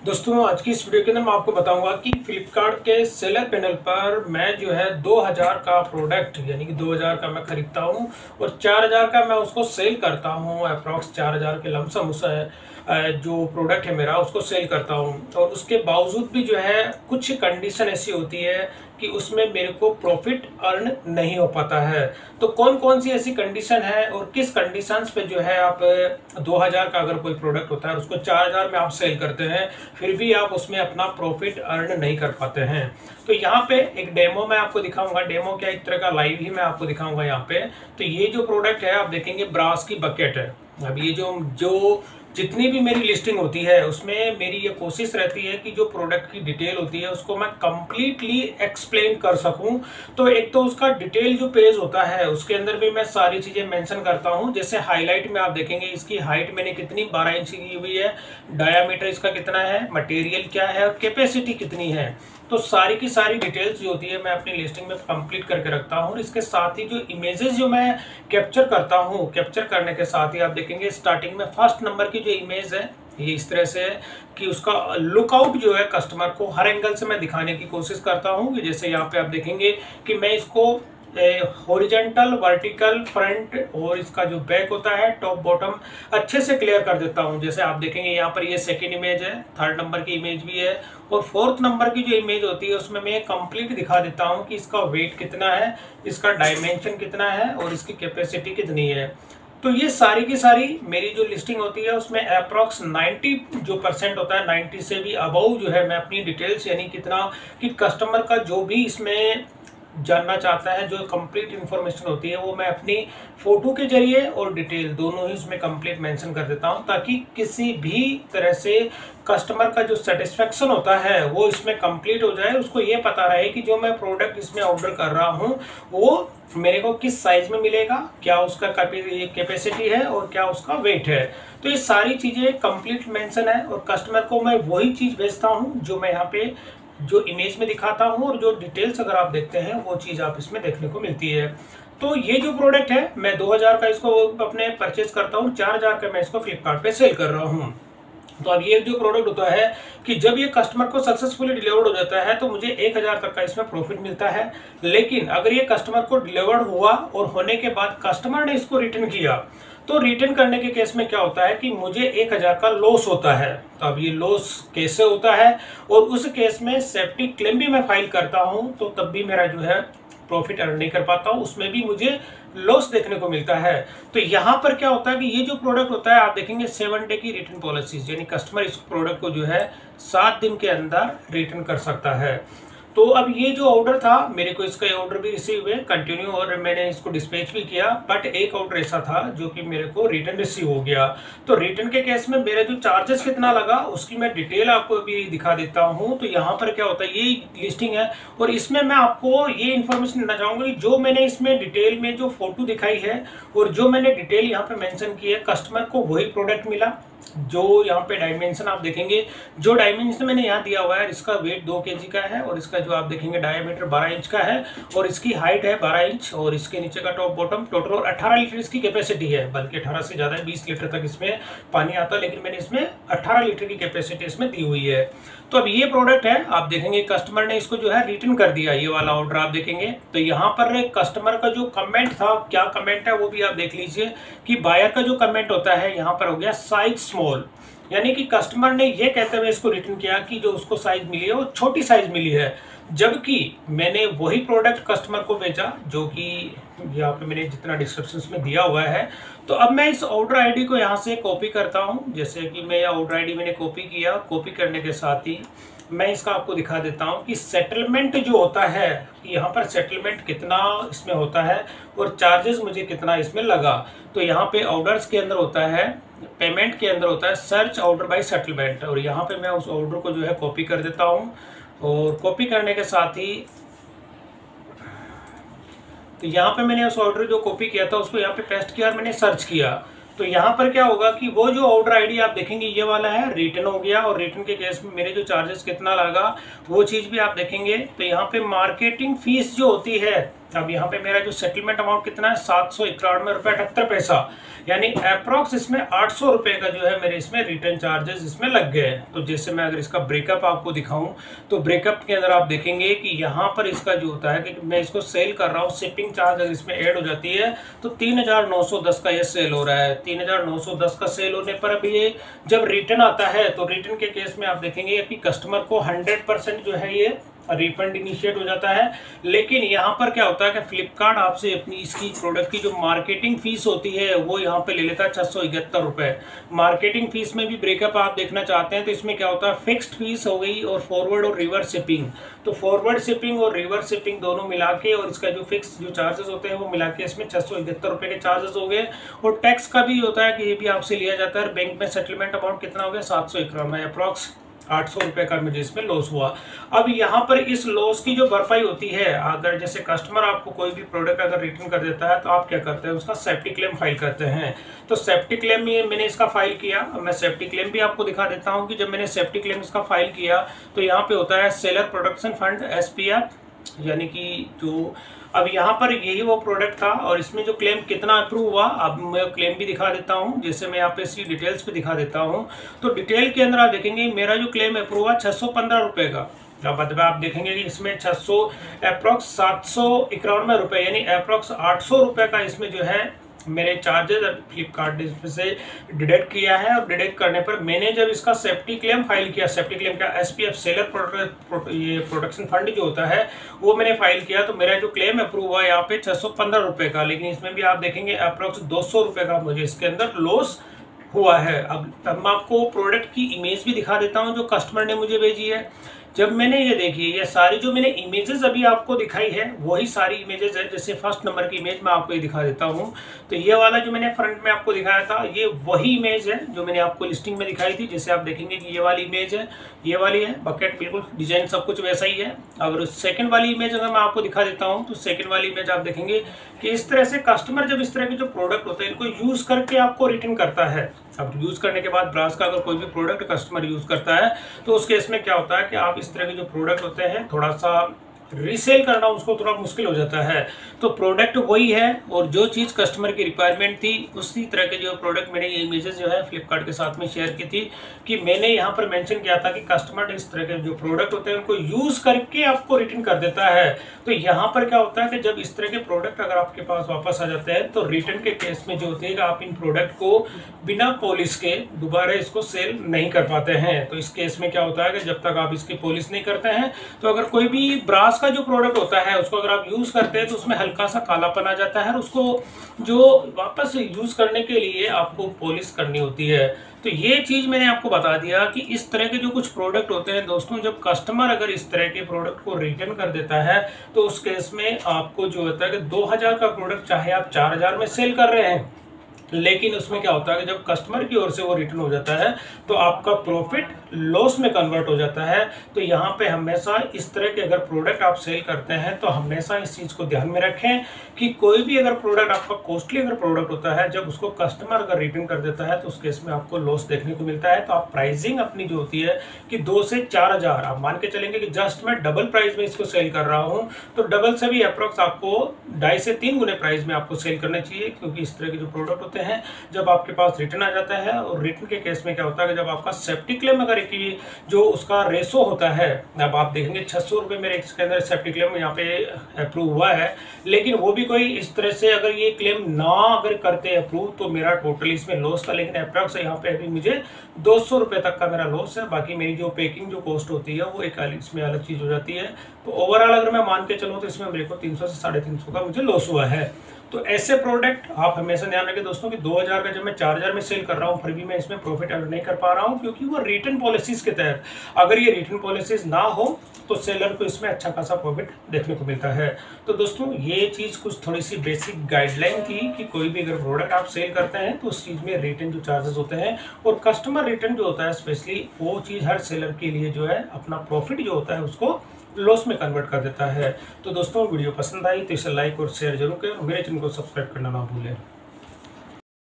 दोस्तों आज की इस वीडियो के अंदर मैं आपको बताऊंगा कि फ्लिपकार्ट के सेलर पैनल पर मैं जो है 2000 का प्रोडक्ट यानी कि 2000 का मैं खरीदता हूं और 4000 का मैं उसको सेल करता हूं। अप्रॉक्स 4000 के लमसम उस जो प्रोडक्ट है मेरा उसको सेल करता हूं और उसके बावजूद भी जो है कुछ कंडीशन ऐसी होती है कि उसमें मेरे को प्रॉफिट अर्न नहीं हो पाता है। तो कौन कौन सी ऐसी कंडीशन है और किस कंडीशंस पे जो है आप 2000 का अगर कोई प्रोडक्ट होता है उसको 4000 में आप सेल करते हैं फिर भी आप उसमें अपना प्रॉफिट अर्न नहीं कर पाते हैं। तो यहाँ पे एक डेमो मैं आपको दिखाऊंगा। डेमो क्या, एक तरह का लाइव ही मैं आपको दिखाऊंगा यहाँ पे। तो ये जो प्रोडक्ट है आप देखेंगे ब्रास की बकेट है। अब ये जो जितनी भी मेरी लिस्टिंग होती है उसमें मेरी ये कोशिश रहती है कि जो प्रोडक्ट की डिटेल होती है उसको मैं कंप्लीटली एक्सप्लेन कर सकूं। तो एक तो उसका डिटेल जो पेज होता है उसके अंदर भी मैं सारी चीजें मेंशन करता हूं। जैसे हाईलाइट में आप देखेंगे इसकी हाइट मैंने कितनी 12 इंच की हुई है, डायामीटर इसका कितना है, मटेरियल क्या है और कैपेसिटी कितनी है। तो सारी की सारी डिटेल्स जो होती है मैं अपनी लिस्टिंग में कंप्लीट करके रखता हूँ। इसके साथ ही जो इमेजेस जो मैं कैप्चर करता हूँ, कैप्चर करने के साथ ही आप देखेंगे स्टार्टिंग में फर्स्ट नंबर की जो इमेज है ये इस तरह से है कि उसका लुकआउट जो है कस्टमर को हर एंगल से मैं दिखाने की कोशिश करता हूँ। जैसे यहाँ पे आप देखेंगे कि मैं इसको हॉरिजॉन्टल, वर्टिकल, फ्रंट और इसका जो बैक होता है टॉप बॉटम अच्छे से क्लियर कर देता हूं। जैसे आप देखेंगे यहाँ पर ये सेकंड इमेज है, थर्ड नंबर की इमेज भी है और फोर्थ नंबर की जो इमेज होती है उसमें मैं कंप्लीट दिखा देता हूं कि इसका वेट कितना है, इसका डायमेंशन कितना है और इसकी कैपेसिटी कितनी है। तो ये सारी की सारी मेरी जो लिस्टिंग होती है उसमें अप्रॉक्स 90 जो परसेंट होता है 90 से भी अबव जो है मैं अपनी डिटेल्स यानी कितना कि कस्टमर का जो भी इसमें जानना चाहता है जो कंप्लीट इन्फॉर्मेशन होती है वो मैं अपनी फोटो के जरिए और डिटेल दोनों ही इसमें कंप्लीट मेंशन कर देता हूं ताकि किसी भी तरह से कस्टमर का जो सेटिस्फेक्शन होता है वो इसमें कंप्लीट हो जाए। उसको ये पता रहे कि जो मैं प्रोडक्ट इसमें ऑर्डर कर रहा हूं वो मेरे को किस साइज में मिलेगा, क्या उसका कैपेसिटी है और क्या उसका वेट है। तो ये सारी चीजें कंप्लीट मेंशन है और कस्टमर को मैं वही चीज भेजता हूं जो मैं यहाँ पे जो इमेज में दिखाता हूं और जो डिटेल्स अगर आप देखते हैं वो चीज आप इसमें देखने को मिलती है। तो ये जो प्रोडक्ट है मैं 2000 का इसको अपने परचेज करता हूं, 4000 का मैं इसको फ्लिपकार्ट पे सेल कर रहा हूं। तो अब ये जो प्रोडक्ट होता है कि जब ये कस्टमर को सक्सेसफुली डिलीवर्ड हो जाता है तो मुझे 1000 तक का इसमें प्रॉफिट मिलता है। लेकिन अगर ये कस्टमर को डिलीवर्ड हुआ और होने के बाद कस्टमर ने इसको रिटर्न किया तो रिटर्न करने के केस में क्या होता है कि मुझे 1000 का लॉस होता है। तो अब ये लॉस कैसे होता है और उस केस में सेफ्टी क्लेम भी मैं फाइल करता हूं तो तब भी मेरा जो है प्रॉफिट अर्न नहीं कर पाता हूं, उसमें भी मुझे लॉस देखने को मिलता है। तो यहाँ पर क्या होता है कि ये जो प्रोडक्ट होता है आप देखेंगे 7 डे की रिटर्न पॉलिसीज यानी कस्टमर इस प्रोडक्ट को जो है 7 दिन के अंदर रिटर्न कर सकता है। तो अब ये जो ऑर्डर था मेरे को इसका ऑर्डर भी रिसीव हुए कंटिन्यू और मैंने इसको डिस्पैच भी किया, बट एक ऑर्डर ऐसा था जो कि मेरे को रिटर्न रिसीव हो गया। तो रिटर्न के केस में मेरा जो चार्जेस कितना लगा उसकी मैं डिटेल आपको भी दिखा देता हूं। तो यहाँ पर क्या होता है ये लिस्टिंग है और इसमें मैं आपको ये इन्फॉर्मेशन देना चाहूंगा कि जो मैंने इसमें डिटेल में जो फोटो दिखाई है और जो मैंने डिटेल यहाँ पे मेंशन की है कस्टमर को वही प्रोडक्ट मिला। जो यहाँ पे डायमेंशन आप देखेंगे, जो डायमेंशन मैंने यहाँ दिया हुआ है इसका वेट 2 kg का है और इसका जो आप देखेंगे डायमीटर 12 इंच का है और इसकी हाइट है 12 इंच और इसके नीचे का टॉप बॉटम टोटल 18 लीटर इसकी कैपेसिटी है, बल्कि 18 से ज्यादा है, 20 लीटर तक इसमें पानी आता है, लेकिन मैंने इसमें 18 लीटर की कैपेसिटी इसमें दी हुई है। तो अब ये प्रोडक्ट है आप देखेंगे कस्टमर ने इसको जो है रिटर्न कर दिया, ये वाला ऑर्डर आप देखेंगे। तो यहाँ पर कस्टमर का जो कमेंट था, क्या कमेंट है वो भी आप देख लीजिए कि बायर का जो कमेंट होता है यहाँ पर हो गया साइज स्मॉल, यानी कि कस्टमर ने ये कहते हुए इसको रिटर्न किया कि जो उसको साइज मिली है वो छोटी साइज मिली है, जबकि मैंने वही प्रोडक्ट कस्टमर को भेजा जो कि यहाँ पे मैंने जितना डिस्क्रिप्शन में दिया हुआ है। तो अब मैं इस ऑर्डर आईडी को यहाँ से कॉपी करता हूँ। जैसे कि मैं यह ऑर्डर आईडी मैंने कॉपी किया, कॉपी करने के साथ ही मैं इसका आपको दिखा देता हूँ कि सेटलमेंट जो होता है यहाँ पर सेटलमेंट कितना इसमें होता है और चार्जेस मुझे कितना इसमें लगा। तो यहाँ पे ऑर्डर्स के अंदर होता है, पेमेंट के अंदर होता है सर्च ऑर्डर बाय सेटलमेंट और यहाँ पे मैं उस ऑर्डर को जो है कॉपी कर देता हूँ और कॉपी करने के साथ ही तो यहाँ पे मैंने उस ऑर्डर जो कॉपी किया था उसको यहाँ पे पेस्ट किया और मैंने सर्च किया। तो यहाँ पर क्या होगा कि वो जो ऑर्डर आईडी आप देखेंगे ये वाला है, रिटर्न हो गया, और रिटर्न के केस में मेरे जो चार्जेस कितना लगा वो चीज भी आप देखेंगे। तो यहाँ पे मार्केटिंग फीस जो होती है, अब यहाँ पे मेरा जो सेटलमेंट अमाउंट कितना है 791.78 रुपए, यानी अप्रोक्स इसमें 800 रुपए का जो है मेरे इसमें रिटर्न चार्जेस इसमें लग गए हैं। तो जैसे मैं अगर इसका ब्रेकअप आपको दिखाऊं तो ब्रेकअप के अंदर आप देखेंगे कि यहाँ पर इसका जो होता है कि मैं इसको सेल कर रहा हूँ, शिपिंग चार्ज अगर इसमें ऐड हो जाती है तो 3910 का ये सेल हो रहा है। 3910 का सेल होने पर अभी ये जब रिटर्न आता है तो रिटर्न के केस में आप देखेंगे कि कस्टमर को 100% जो है ये रिफंड इनिशिएट हो जाता है। लेकिन यहाँ पर क्या होता है कि फ्लिपकार्ट आपसे अपनी इसकी प्रोडक्ट की जो मार्केटिंग फीस होती है वो यहाँ पे ले लेता है 671 रुपए। मार्केटिंग फीस में भी ब्रेकअप आप देखना चाहते हैं तो इसमें क्या होता है, फिक्स्ड फीस हो गई और फॉरवर्ड और रिवर्स शिपिंग। तो फॉरवर्ड शिपिंग और रिवर्स शिपिंग दोनों मिला के और इसका जो फिक्स जो चार्जेस होते हैं वो मिला के इसमें 671 रुपए के चार्जेस हो गए। और टैक्स का भी होता है कि ये भी आपसे लिया जाता है। बैंक में सेटलमेंट अमाउंट कितना हो गया 791, अप्रॉक्स 800 रुपए का मुझे इसमें लॉस हुआ। अब यहाँ पर इस लॉस की जो भरपाई होती है, अगर जैसे कस्टमर आपको कोई भी प्रोडक्ट अगर रिटर्न कर देता है तो आप क्या करते हैं, उसका सेफ्टी क्लेम फाइल करते हैं। तो सेफ्टी क्लेम में मैंने इसका फाइल किया, मैं सेफ्टी क्लेम भी आपको दिखा देता हूँ कि जब मैंने सेफ्टी क्लेम इसका फाइल किया तो यहाँ पे होता है सेलर प्रोटेक्शन फंड SPF, यानी कि जो अब यहाँ पर यही वो प्रोडक्ट था और इसमें जो क्लेम कितना अप्रूव हुआ अब मैं क्लेम भी दिखा देता हूँ। जैसे मैं यहाँ पे इसकी डिटेल्स पे दिखा देता हूँ तो डिटेल के अंदर आप देखेंगे मेरा जो क्लेम अप्रूव हुआ 615 रुपए का। अब मतलब आप देखेंगे कि इसमें 600 अप्रोक्स 791 रुपए यानी अप्रोक्स 800 रुपए का इसमें जो है मेरे चार्जेस फ्लिपकार्ट से डिडक्ट किया है। और डिडक्ट करने पर मैंने जब इसका सेफ्टी क्लेम फाइल किया, सेफ्टी क्लेम का SPF सेलर प्रोटेक्शन फंड जो होता है वो मैंने फाइल किया तो मेरा जो क्लेम अप्रूव हुआ यहाँ पे 615 रुपए का। लेकिन इसमें भी आप देखेंगे अप्रोक्स 200 रुपए का मुझे इसके अंदर लॉस हुआ है। अब मैं आपको प्रोडक्ट की इमेज भी दिखा देता हूँ जो कस्टमर ने मुझे भेजी है। जब मैंने ये देखी ये सारी जो मैंने इमेजेस अभी आपको दिखाई है वही सारी इमेजेस है। जैसे फर्स्ट नंबर की इमेज मैं आपको ये दिखा देता हूँ तो ये वाला जो मैंने फ्रंट में आपको दिखाया था ये वही इमेज है जो मैंने आपको लिस्टिंग में दिखाई थी। जैसे आप देखेंगे कि ये वाली इमेज है, ये वाली है, बकेट बिल्कुल डिजाइन सब कुछ वैसा ही है। अगर सेकंड वाली इमेज अगर मैं आपको दिखा देता हूँ तो सेकंड वाली इमेज आप देखेंगे कि इस तरह से कस्टमर जब इस तरह के जो प्रोडक्ट होते हैं इनको यूज करके आपको रिटर्न करता है। अब यूज करने के बाद ब्रास का अगर कोई भी प्रोडक्ट कस्टमर यूज करता है तो उस केस में क्या होता है कि आप इस तरह के जो प्रोडक्ट होते हैं थोड़ा सा रीसेल करना उसको थोड़ा मुश्किल हो जाता है। तो प्रोडक्ट वही है और जो चीज कस्टमर की रिक्वायरमेंट थी उसी तरह के जो प्रोडक्ट मैंने ये इमेजेस जो है फ्लिपकार्ट के साथ में शेयर की थी कि मैंने यहाँ पर मेंशन किया था कि कस्टमर इस तरह के जो प्रोडक्ट होते हैं उनको यूज करके आपको रिटर्न कर देता है। तो यहाँ पर क्या होता है कि जब इस तरह के प्रोडक्ट अगर आपके पास वापस आ जाते हैं तो रिटर्न के केस में जो होती है आप इन प्रोडक्ट को बिना पॉलिश के दोबारा इसको सेल नहीं कर पाते हैं। तो इस केस में क्या होता है कि जब तक आप इसकी पॉलिश नहीं करते हैं तो अगर कोई भी ब्रास का जो प्रोडक्ट होता है उसको अगर आप यूज करते हैं तो उसमें हल्का सा कालापन आ जाता है और उसको जो वापस यूज करने के लिए आपको पॉलिश करनी होती है। तो ये चीज मैंने आपको बता दिया कि इस तरह के जो कुछ प्रोडक्ट होते हैं दोस्तों, जब कस्टमर अगर इस तरह के प्रोडक्ट को रिटर्न कर देता है तो उस केस में आपको जो होता है कि 2000 का प्रोडक्ट चाहे आप 4000 में सेल कर रहे हैं, लेकिन उसमें क्या होता है कि जब कस्टमर की ओर से वो रिटर्न हो जाता है तो आपका प्रॉफिट लॉस में कन्वर्ट हो जाता है। तो यहाँ पे हमेशा इस तरह के अगर प्रोडक्ट आप सेल करते हैं तो हमेशा इस चीज को ध्यान में रखें कि कोई भी अगर प्रोडक्ट आपका कॉस्टली अगर प्रोडक्ट होता है जब उसको कस्टमर अगर रिटर्न कर देता है तो उस केस में आपको लॉस देखने को मिलता है। तो आप प्राइसिंग अपनी जो होती है कि 2 से 4000 आप मान के चलेंगे कि जस्ट मैं डबल प्राइस में इसको सेल कर रहा हूँ तो डबल से भी अप्रोक्स आपको 2.5 से 3 गुने प्राइस में आपको सेल करना चाहिए। क्योंकि इस तरह के जो प्रोडक्ट होते हैं जब आपके पास रिटर्न आ जाता है और रिटर्न के केस में क्या होता है कि जब आपका सेफ्टी क्लेम अगर जो उसका रेशो होता है, अब आप देखेंगे 600 रुपये मेरे इसके अंदर सेफ्टी क्लेम यहाँ पे अप्रूव हुआ है, लेकिन वो भी कोई इस तरह से अगर ये क्लेम ना अगर करते अप्रूव तो मेरा टोटली इसमें लॉस था। लेकिन अप्रॉक्स यहाँ पे अभी मुझे 200 रुपये तक का मेरा लॉस है। बाकी मेरी जो पैकिंग जो कॉस्ट होती है वो एक इसमें अलग चीज हो जाती है। तो ओवरऑल अगर मैं मान के चलूँ तो इसमें मेरे को 300 से 350 का मुझे लॉस हुआ है। तो ऐसे प्रोडक्ट आप हमेशा ध्यान रखें दोस्तों कि 2000 का जब मैं 4000 में सेल कर रहा हूँ फिर भी मैं इसमें प्रॉफिट अर्न नहीं कर पा रहा हूँ क्योंकि वो रिटर्न पॉलिसीज के तहत, अगर ये रिटर्न पॉलिसीज ना हो तो सेलर को इसमें अच्छा खासा प्रॉफिट देखने को मिलता है। तो दोस्तों ये चीज़ कुछ थोड़ी सी बेसिक गाइडलाइन थी कि कोई भी अगर प्रोडक्ट आप सेल करते हैं तो उस चीज़ में रिटर्न जो चार्जेस होते हैं और कस्टमर रिटर्न जो होता है स्पेशली वो चीज़ हर सेलर के लिए जो है अपना प्रॉफिट जो होता है उसको लॉस में कन्वर्ट कर देता है। तो दोस्तों वीडियो पसंद आई तो इसे लाइक और शेयर जरूर करें और मेरे चैनल को सब्सक्राइब करना ना भूलें।